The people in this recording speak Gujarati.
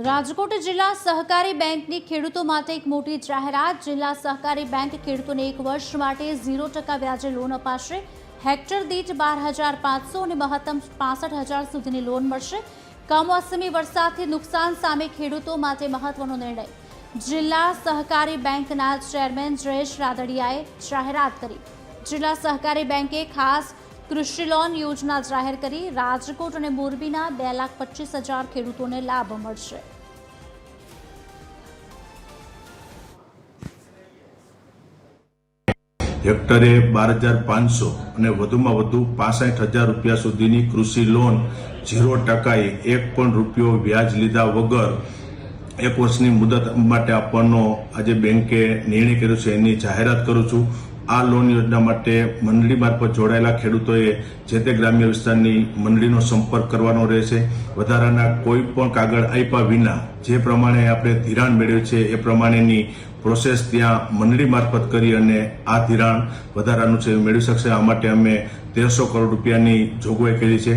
રાજકોટ જિલ્લા સહકારી બેંકની ખેડૂતો માટે એક મોટી જાહેરાત। જિલ્લા સહકારી બેંક ખેડૂતોને 1 વર્ષ માટે 0% વ્યાજે લોન અપાશે। હેક્ટર દીઠ 12,500 અને મહત્તમ 65,000 સુધીની લોન મળશે। કમોસમી વરસાદથી નુકસાન સામે ખેડૂતો માટે મહત્વનો નિર્ણય। જિલ્લા સહકારી બેંકના ચેરમેન જયેશ રાદડિયાએ જાહેરાત કરી। જિલ્લા સહકારી બેંકે ખાસ કૃષિ લોન યોજના જાહેર કરી। રાજકોટ અને મોરબીના 2,25,000 ખેડૂતોને લાભ મળશે। હેક્ટરે 12,500 અને વધુમાં વધુ 65,000 રૂપિયા સુધીની કૃષિ લોન 0% 1 પણ રૂપિયો વ્યાજ લીધા વગર 1 વર્ષની મુદત માટે આપવાનો આજે બેંકે નિર્ણય કર્યો છે, એની જાહેરાત કરું છું। આ લોન યોજના માટે મંડળી મારફત જોડાયેલા ખેડૂતોએ જે તે ગ્રામ્ય વિસ્તારની મંડળીનો સંપર્ક કરવાનો રહેશે। વધારાના કોઈ પણ કાગળ આપ્યા વિના જે પ્રમાણે આપણે ધિરાણ મેળવ્યું છે એ પ્રમાણેની પ્રોસેસ ત્યાં મંડળી મારફત કરી અને આ ધિરાણ વધારાનું છે મેળવી શકશે। આ માટે અમે 1,300 કરોડ રૂપિયાની જોગવાઈ કરી છે।